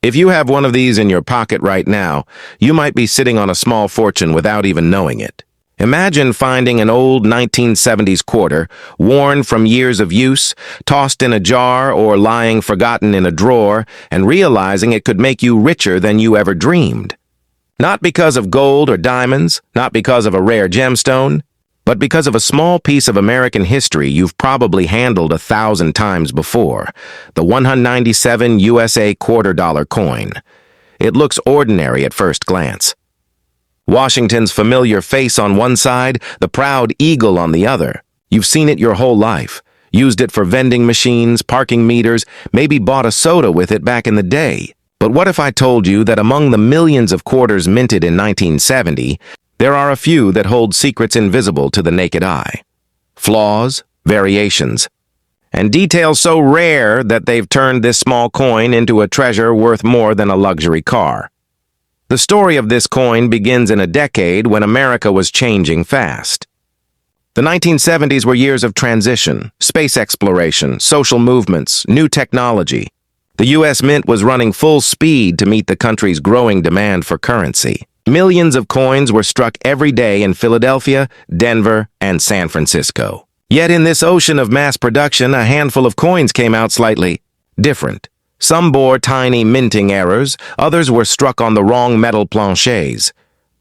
If you have one of these in your pocket right now, you might be sitting on a small fortune without even knowing it. Imagine finding an old 1970s quarter, worn from years of use, tossed in a jar or lying forgotten in a drawer, and realizing it could make you richer than you ever dreamed. Not because of gold or diamonds, not because of a rare gemstone, but because of a small piece of American history you've probably handled 1,000 times before, the 197 USA $quarter coin. It looks ordinary at first glance. Washington's familiar face on one side, the proud eagle on the other. You've seen it your whole life, used it for vending machines, parking meters, maybe bought a soda with it back in the day. But what if I told you that among the millions of quarters minted in 1970, there are a few that hold secrets invisible to the naked eye? Flaws, variations, and details so rare that they've turned this small coin into a treasure worth more than a luxury car. The story of this coin begins in a decade when America was changing fast. The 1970s were years of transition, space exploration, social movements, new technology. The U.S. Mint was running full speed to meet the country's growing demand for currency. Millions of coins were struck every day in Philadelphia, Denver, and San Francisco. Yet in this ocean of mass production, a handful of coins came out slightly different. Some bore tiny minting errors, others were struck on the wrong metal planchets.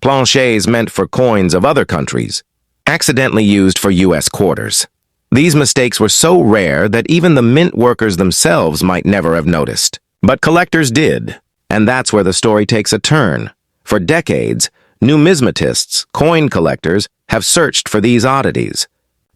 Planchets meant for coins of other countries, accidentally used for U.S. quarters. These mistakes were so rare that even the mint workers themselves might never have noticed. But collectors did, and that's where the story takes a turn. For decades, numismatists, coin collectors, have searched for these oddities.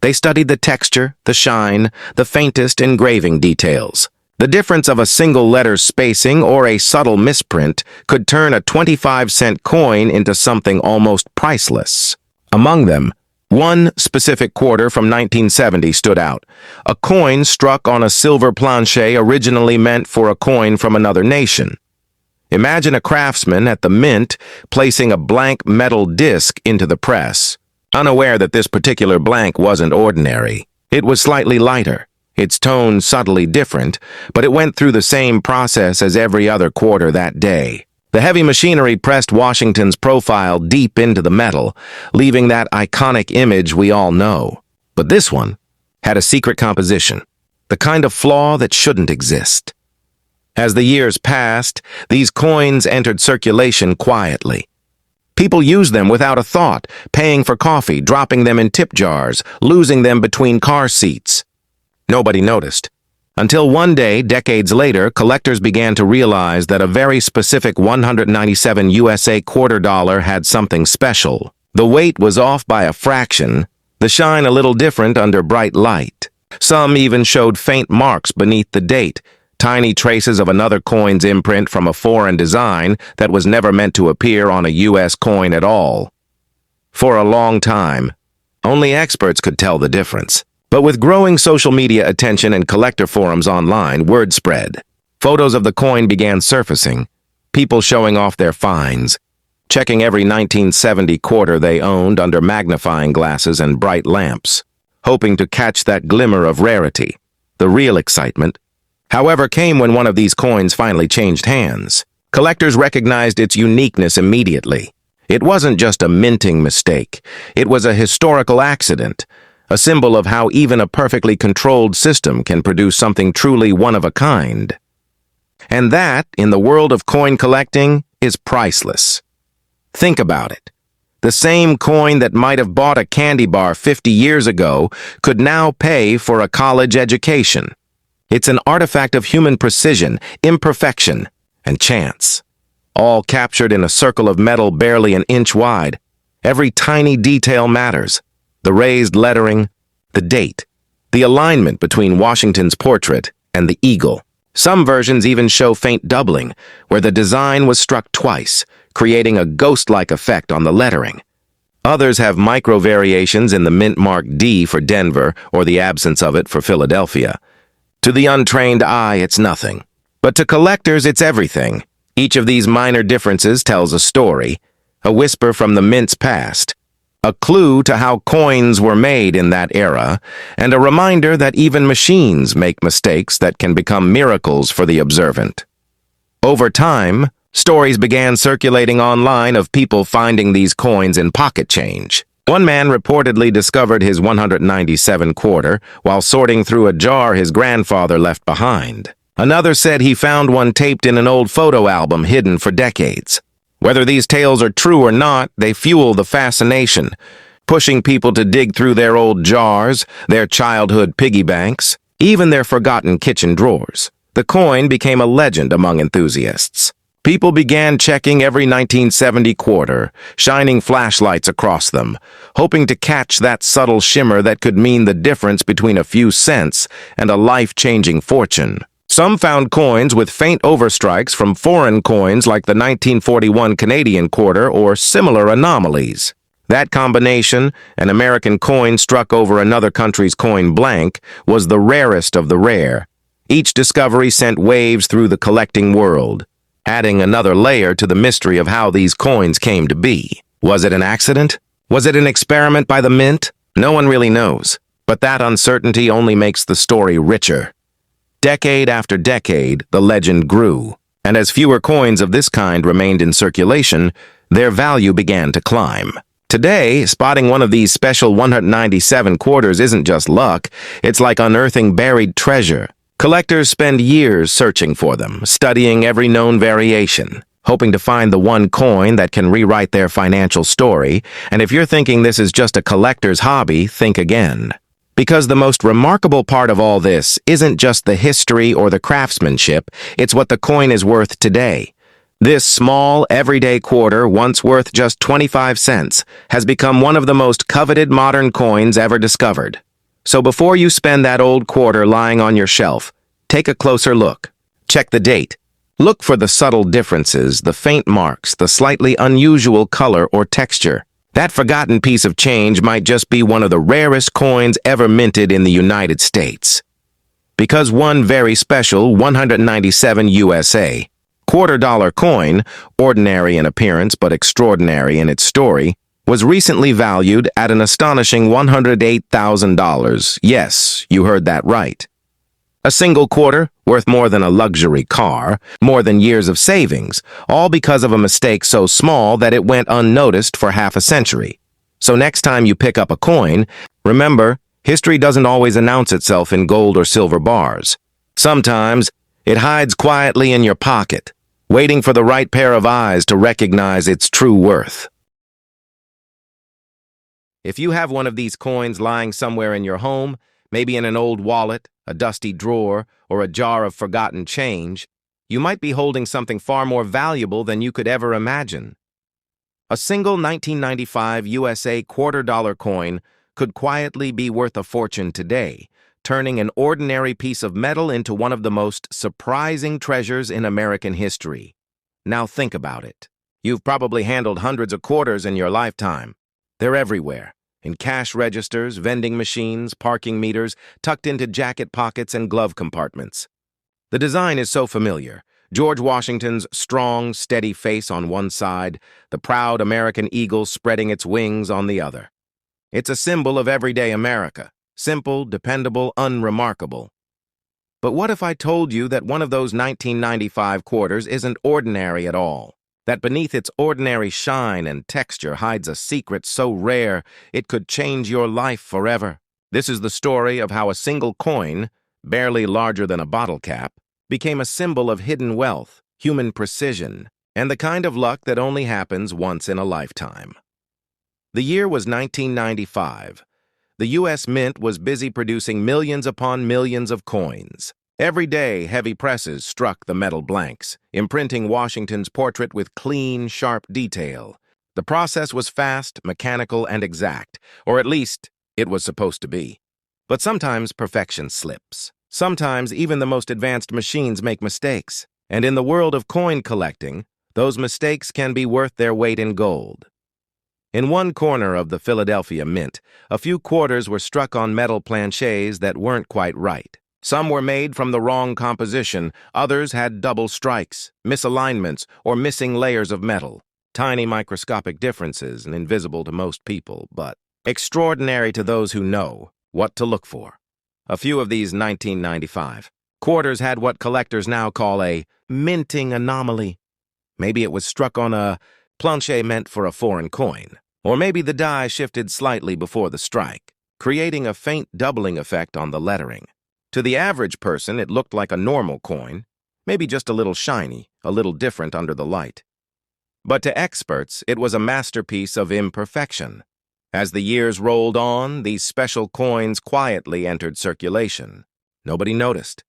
They studied the texture, the shine, the faintest engraving details. The difference of a single letter's spacing or a subtle misprint could turn a 25-cent coin into something almost priceless. Among them, one specific quarter from 1970 stood out. A coin struck on a silver planchet originally meant for a coin from another nation. Imagine a craftsman at the mint placing a blank metal disc into the press, unaware that this particular blank wasn't ordinary. It was slightly lighter, its tone subtly different, but it went through the same process as every other quarter that day. The heavy machinery pressed Washington's profile deep into the metal, leaving that iconic image we all know. But this one had a secret composition, the kind of flaw that shouldn't exist. As the years passed, these coins entered circulation quietly. People used them without a thought, paying for coffee, dropping them in tip jars, losing them between car seats. Nobody noticed. Until one day, decades later, collectors began to realize that a very specific 197 USA $quarter had something special. The weight was off by a fraction, the shine a little different under bright light. Some even showed faint marks beneath the date, tiny traces of another coin's imprint from a foreign design that was never meant to appear on a U.S. coin at all. For a long time, only experts could tell the difference. But with growing social media attention and collector forums online, word spread. Photos of the coin began surfacing, people showing off their finds, checking every 1970 quarter they owned under magnifying glasses and bright lamps, hoping to catch that glimmer of rarity. The real excitement, however, came when one of these coins finally changed hands. Collectors recognized its uniqueness immediately. It wasn't just a minting mistake. It was a historical accident, a symbol of how even a perfectly controlled system can produce something truly one-of-a-kind. And that, in the world of coin collecting, is priceless. Think about it. The same coin that might have bought a candy bar 50 years ago could now pay for a college education. It's an artifact of human precision, imperfection, and chance, all captured in a circle of metal barely an inch wide. Every tiny detail matters. The raised lettering, the date, the alignment between Washington's portrait and the eagle. Some versions even show faint doubling, where the design was struck twice, creating a ghost-like effect on the lettering. Others have micro-variations in the mint mark D for Denver or the absence of it for Philadelphia. To the untrained eye, it's nothing. But to collectors, it's everything. Each of these minor differences tells a story, a whisper from the mint's past, a clue to how coins were made in that era, and a reminder that even machines make mistakes that can become miracles for the observant. Over time, stories began circulating online of people finding these coins in pocket change. One man reportedly discovered his 197 quarter while sorting through a jar his grandfather left behind. Another said he found one taped in an old photo album hidden for decades. Whether these tales are true or not, they fuel the fascination, pushing people to dig through their old jars, their childhood piggy banks, even their forgotten kitchen drawers. The coin became a legend among enthusiasts. People began checking every 1970 quarter, shining flashlights across them, hoping to catch that subtle shimmer that could mean the difference between a few cents and a life-changing fortune. Some found coins with faint overstrikes from foreign coins like the 1941 Canadian quarter or similar anomalies. That combination, an American coin struck over another country's coin blank, was the rarest of the rare. Each discovery sent waves through the collecting world, adding another layer to the mystery of how these coins came to be. Was it an accident? Was it an experiment by the mint? No one really knows, but that uncertainty only makes the story richer. Decade after decade, the legend grew, and as fewer coins of this kind remained in circulation, their value began to climb. Today, spotting one of these special 197 quarters isn't just luck, it's like unearthing buried treasure. Collectors spend years searching for them, studying every known variation, hoping to find the one coin that can rewrite their financial story, and if you're thinking this is just a collector's hobby, think again. Because the most remarkable part of all this isn't just the history or the craftsmanship, it's what the coin is worth today. This small, everyday quarter, once worth just 25 cents, has become one of the most coveted modern coins ever discovered. So before you spend that old quarter lying on your shelf, take a closer look. Check the date. Look for the subtle differences, the faint marks, the slightly unusual color or texture. That forgotten piece of change might just be one of the rarest coins ever minted in the United States. Because one very special 197 USA quarter-dollar coin, ordinary in appearance but extraordinary in its story, was recently valued at an astonishing $108,000. Yes, you heard that right. A single quarter, worth more than a luxury car, more than years of savings, all because of a mistake so small that it went unnoticed for half a century. So next time you pick up a coin, remember, history doesn't always announce itself in gold or silver bars. Sometimes, it hides quietly in your pocket, waiting for the right pair of eyes to recognize its true worth. If you have one of these coins lying somewhere in your home, maybe in an old wallet, a dusty drawer, or a jar of forgotten change, you might be holding something far more valuable than you could ever imagine. A single 1995 USA quarter-dollar coin could quietly be worth a fortune today, turning an ordinary piece of metal into one of the most surprising treasures in American history. Now think about it. You've probably handled hundreds of quarters in your lifetime. They're everywhere, in cash registers, vending machines, parking meters, tucked into jacket pockets and glove compartments. The design is so familiar. George Washington's strong, steady face on one side, the proud American eagle spreading its wings on the other. It's a symbol of everyday America, simple, dependable, unremarkable. But what if I told you that one of those 1995 quarters isn't ordinary at all? That beneath its ordinary shine and texture hides a secret so rare it could change your life forever. This is the story of how a single coin, barely larger than a bottle cap, became a symbol of hidden wealth, human precision, and the kind of luck that only happens once in a lifetime. The year was 1995. The U.S. Mint was busy producing millions upon millions of coins. Every day, heavy presses struck the metal blanks, imprinting Washington's portrait with clean, sharp detail. The process was fast, mechanical, and exact, or at least it was supposed to be. But sometimes perfection slips. Sometimes even the most advanced machines make mistakes. And in the world of coin collecting, those mistakes can be worth their weight in gold. In one corner of the Philadelphia Mint, a few quarters were struck on metal planchets that weren't quite right. Some were made from the wrong composition, others had double strikes, misalignments, or missing layers of metal. Tiny microscopic differences and invisible to most people, but extraordinary to those who know what to look for. A few of these 1995 quarters had what collectors now call a minting anomaly. Maybe it was struck on a planche meant for a foreign coin. Or maybe the die shifted slightly before the strike, creating a faint doubling effect on the lettering. To the average person, it looked like a normal coin, maybe just a little shiny, a little different under the light. But to experts, it was a masterpiece of imperfection. As the years rolled on, these special coins quietly entered circulation. Nobody noticed.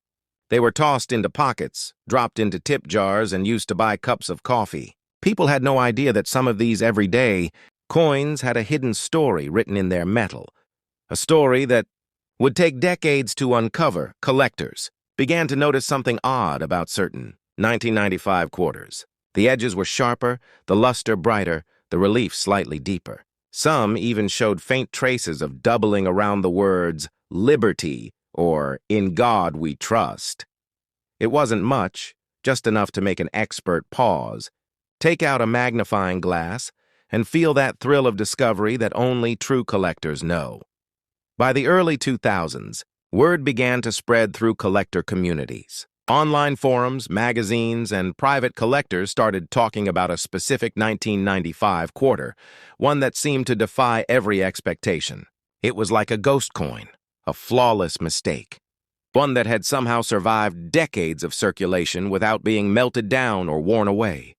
They were tossed into pockets, dropped into tip jars, and used to buy cups of coffee. People had no idea that some of these everyday coins had a hidden story written in their metal, a story that would take decades to uncover. Collectors began to notice something odd about certain 1995 quarters. The edges were sharper, the luster brighter, the relief slightly deeper. Some even showed faint traces of doubling around the words liberty or in God we trust. It wasn't much, just enough to make an expert pause, take out a magnifying glass, and feel that thrill of discovery that only true collectors know. By the early 2000s, word began to spread through collector communities. Online forums, magazines, and private collectors started talking about a specific 1995 quarter, one that seemed to defy every expectation. It was like a ghost coin, a flawless mistake, one that had somehow survived decades of circulation without being melted down or worn away.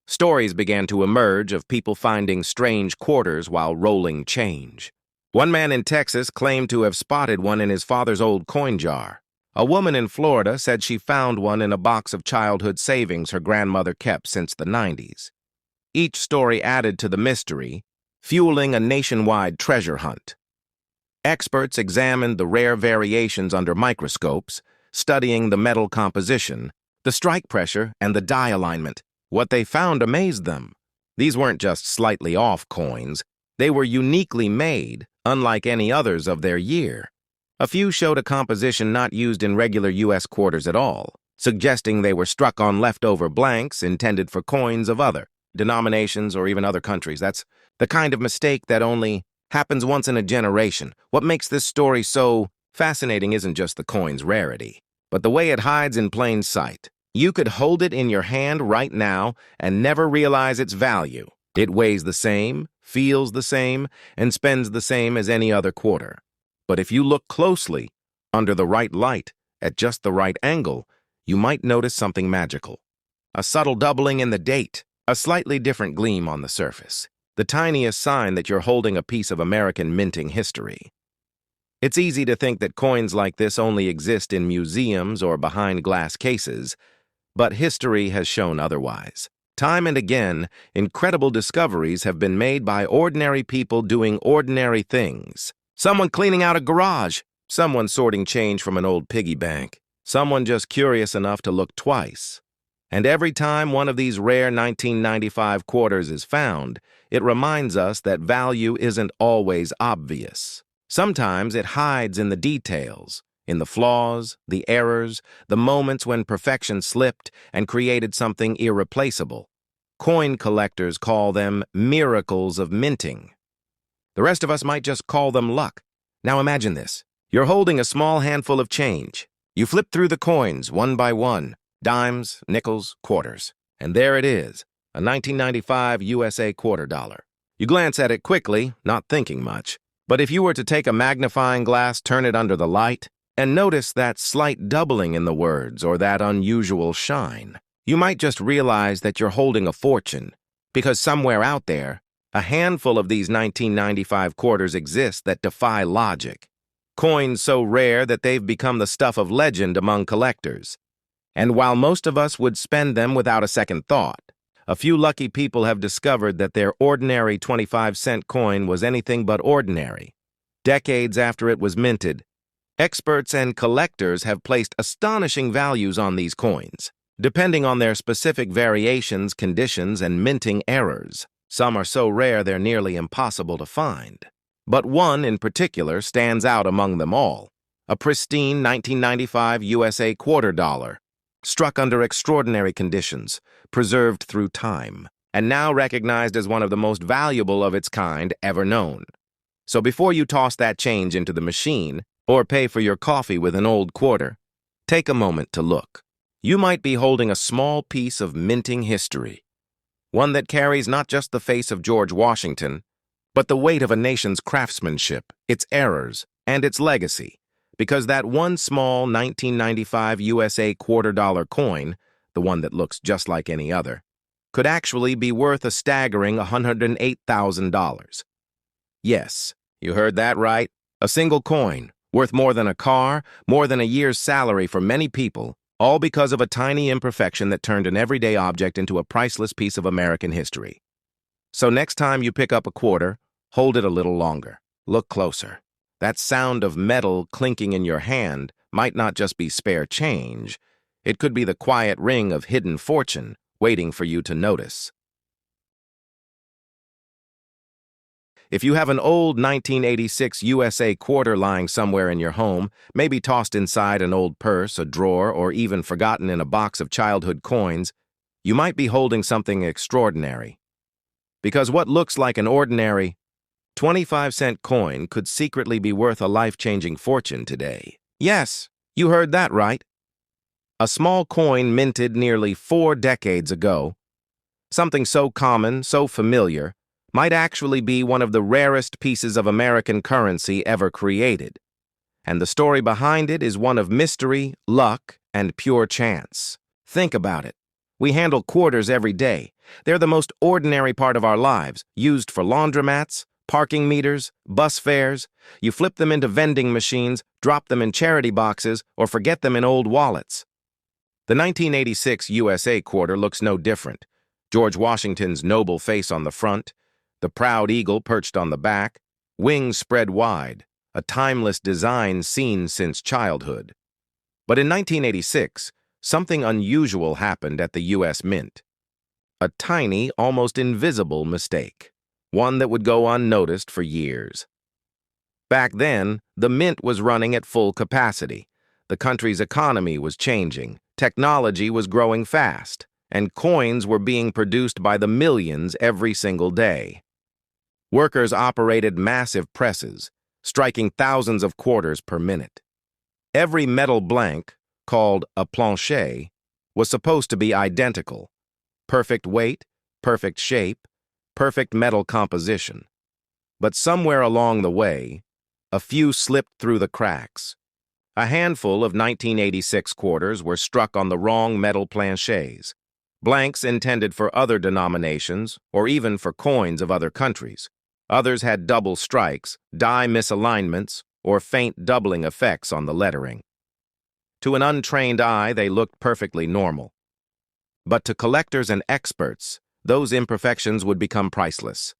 Stories began to emerge of people finding strange quarters while rolling change. One man in Texas claimed to have spotted one in his father's old coin jar. A woman in Florida said she found one in a box of childhood savings her grandmother kept since the 90s. Each story added to the mystery, fueling a nationwide treasure hunt. Experts examined the rare variations under microscopes, studying the metal composition, the strike pressure, and the die alignment. What they found amazed them. These weren't just slightly off coins. They were uniquely made, unlike any others of their year. A few showed a composition not used in regular U.S. quarters at all, suggesting they were struck on leftover blanks intended for coins of other denominations or even other countries. That's the kind of mistake that only happens once in a generation. What makes this story so fascinating isn't just the coin's rarity, but the way it hides in plain sight. You could hold it in your hand right now and never realize its value. It weighs the same, feels the same, and spends the same as any other quarter. But if you look closely, under the right light, at just the right angle, you might notice something magical. A subtle doubling in the date, a slightly different gleam on the surface, the tiniest sign that you're holding a piece of American minting history. It's easy to think that coins like this only exist in museums or behind glass cases, but history has shown otherwise. Time and again, incredible discoveries have been made by ordinary people doing ordinary things. Someone cleaning out a garage, someone sorting change from an old piggy bank, someone just curious enough to look twice. And every time one of these rare 1995 quarters is found, it reminds us that value isn't always obvious. Sometimes it hides in the details, in the flaws, the errors, the moments when perfection slipped and created something irreplaceable. Coin collectors call them miracles of minting. The rest of us might just call them luck. Now imagine this. You're holding a small handful of change. You flip through the coins one by one, dimes, nickels, quarters. And there it is, a 1995 USA quarter dollar. You glance at it quickly, not thinking much. But if you were to take a magnifying glass, turn it under the light, and notice that slight doubling in the words or that unusual shine, you might just realize that you're holding a fortune, because somewhere out there, a handful of these 1995 quarters exist that defy logic. Coins so rare that they've become the stuff of legend among collectors. And while most of us would spend them without a second thought, a few lucky people have discovered that their ordinary 25-cent coin was anything but ordinary. Decades after it was minted, experts and collectors have placed astonishing values on these coins, depending on their specific variations, conditions, and minting errors. Some are so rare they're nearly impossible to find. But one in particular stands out among them all, a pristine 1995 USA quarter dollar, struck under extraordinary conditions, preserved through time, and now recognized as one of the most valuable of its kind ever known. So before you toss that change into the machine or pay for your coffee with an old quarter, take a moment to look. You might be holding a small piece of minting history, one that carries not just the face of George Washington, but the weight of a nation's craftsmanship, its errors, and its legacy, because that one small 1995 USA $quarter coin, the one that looks just like any other, could actually be worth a staggering $108,000. Yes, you heard that right. A single coin, worth more than a car, more than a year's salary for many people, all because of a tiny imperfection that turned an everyday object into a priceless piece of American history. So next time you pick up a quarter, hold it a little longer. Look closer. That sound of metal clinking in your hand might not just be spare change. It could be the quiet ring of hidden fortune waiting for you to notice. If you have an old 1986 USA quarter lying somewhere in your home, maybe tossed inside an old purse, a drawer, or even forgotten in a box of childhood coins, you might be holding something extraordinary. Because what looks like an ordinary 25-cent coin could secretly be worth a life-changing fortune today. Yes, you heard that right. A small coin minted nearly 4 decades ago, something so common, so familiar, might actually be one of the rarest pieces of American currency ever created. And the story behind it is one of mystery, luck, and pure chance. Think about it. We handle quarters every day. They're the most ordinary part of our lives, used for laundromats, parking meters, bus fares. You flip them into vending machines, drop them in charity boxes, or forget them in old wallets. The 1986 USA quarter looks no different. George Washington's noble face on the front, the proud eagle perched on the back, wings spread wide, a timeless design seen since childhood. But in 1986, something unusual happened at the U.S. Mint. A tiny, almost invisible mistake, one that would go unnoticed for years. Back then, the Mint was running at full capacity. The country's economy was changing, technology was growing fast, and coins were being produced by the millions every single day. Workers operated massive presses, striking thousands of quarters per minute. Every metal blank, called a plancher, was supposed to be identical. Perfect weight, perfect shape, perfect metal composition. But somewhere along the way, a few slipped through the cracks. A handful of 1986 quarters were struck on the wrong metal planchers, blanks intended for other denominations or even for coins of other countries. Others had double strikes, die misalignments, or faint doubling effects on the lettering. To an untrained eye, they looked perfectly normal. But to collectors and experts, those imperfections would become priceless.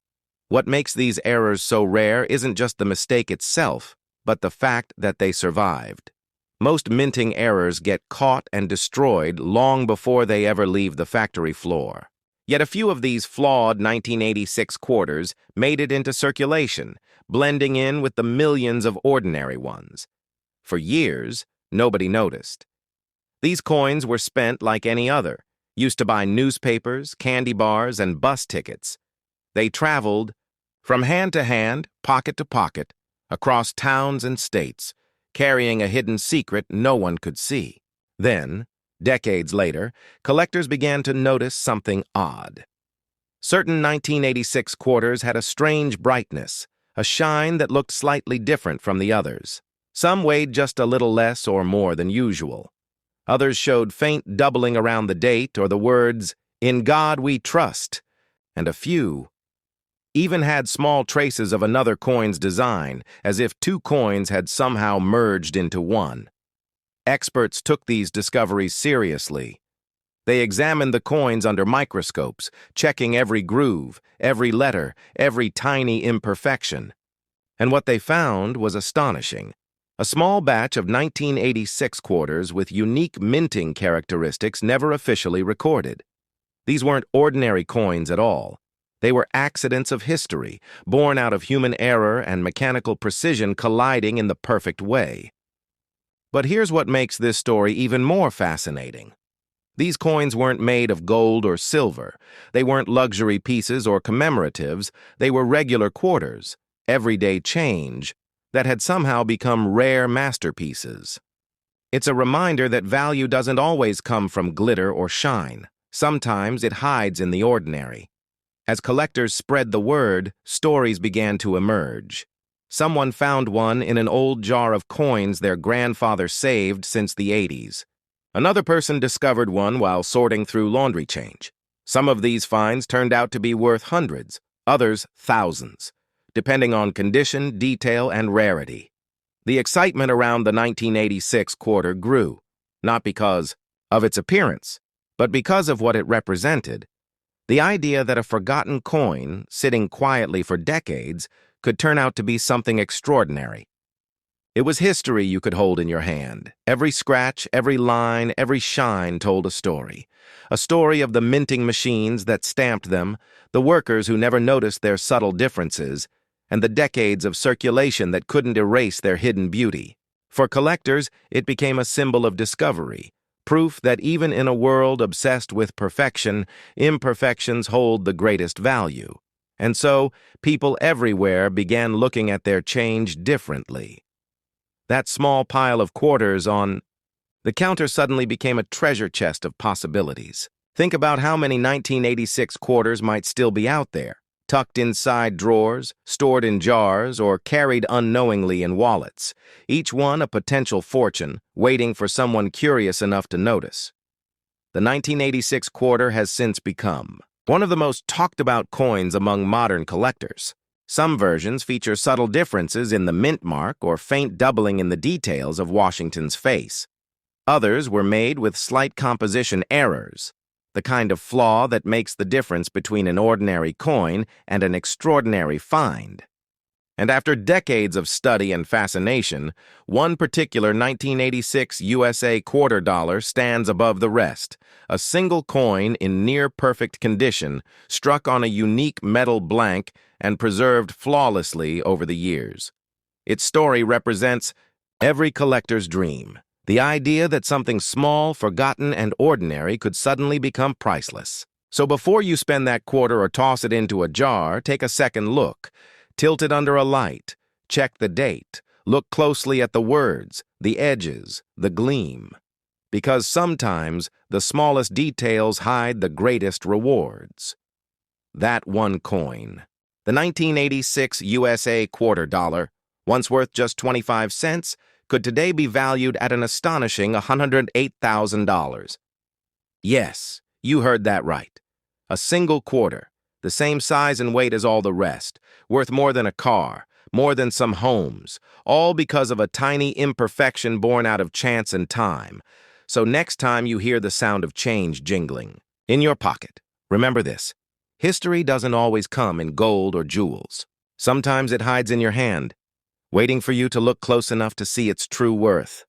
What makes these errors so rare isn't just the mistake itself, but the fact that they survived. Most minting errors get caught and destroyed long before they ever leave the factory floor. Yet a few of these flawed 1986 quarters made it into circulation, blending in with the millions of ordinary ones. For years, nobody noticed. These coins were spent like any other, used to buy newspapers, candy bars, and bus tickets. They traveled from hand to hand, pocket to pocket, across towns and states, carrying a hidden secret no one could see. Then, decades later, collectors began to notice something odd. Certain 1986 quarters had a strange brightness, a shine that looked slightly different from the others. Some weighed just a little less or more than usual. Others showed faint doubling around the date or the words, "In God We Trust," and a few even had small traces of another coin's design, as if two coins had somehow merged into one. Experts took these discoveries seriously. They examined the coins under microscopes, checking every groove, every letter, every tiny imperfection. And what they found was astonishing. A small batch of 1986 quarters with unique minting characteristics never officially recorded. These weren't ordinary coins at all. They were accidents of history, born out of human error and mechanical precision colliding in the perfect way. But here's what makes this story even more fascinating. These coins weren't made of gold or silver. They weren't luxury pieces or commemoratives. They were regular quarters, everyday change, that had somehow become rare masterpieces. It's a reminder that value doesn't always come from glitter or shine. Sometimes it hides in the ordinary. As collectors spread the word, stories began to emerge. Someone found one in an old jar of coins their grandfather saved since the 80s. Another person discovered one while sorting through laundry change. Some of these finds turned out to be worth hundreds, others thousands, depending on condition, detail, and rarity. The excitement around the 1986 quarter grew, not because of its appearance, but because of what it represented. The idea that a forgotten coin, sitting quietly for decades, could turn out to be something extraordinary. It was history you could hold in your hand. Every scratch, every line, every shine told a story. A story of the minting machines that stamped them, the workers who never noticed their subtle differences, and the decades of circulation that couldn't erase their hidden beauty. For collectors, it became a symbol of discovery, proof that even in a world obsessed with perfection, imperfections hold the greatest value. And so, people everywhere began looking at their change differently. That small pile of quarters on the counter suddenly became a treasure chest of possibilities. Think about how many 1986 quarters might still be out there, tucked inside drawers, stored in jars, or carried unknowingly in wallets, each one a potential fortune, waiting for someone curious enough to notice. The 1986 quarter has since become one of the most talked-about coins among modern collectors. Some versions feature subtle differences in the mint mark or faint doubling in the details of Washington's face. Others were made with slight composition errors, the kind of flaw that makes the difference between an ordinary coin and an extraordinary find. And after decades of study and fascination, one particular 1986 USA quarter dollar stands above the rest, a single coin in near-perfect condition, struck on a unique metal blank and preserved flawlessly over the years. Its story represents every collector's dream, the idea that something small, forgotten, and ordinary could suddenly become priceless. So before you spend that quarter or toss it into a jar, take a second look. Tilt it under a light, check the date, look closely at the words, the edges, the gleam. Because sometimes the smallest details hide the greatest rewards. That one coin, the 1986 USA quarter dollar, once worth just 25 cents, could today be valued at an astonishing $108,000. Yes, you heard that right. A single quarter, the same size and weight as all the rest, worth more than a car, more than some homes, all because of a tiny imperfection born out of chance and time. So next time you hear the sound of change jingling in your pocket, remember this. History doesn't always come in gold or jewels. Sometimes it hides in your hand, waiting for you to look close enough to see its true worth.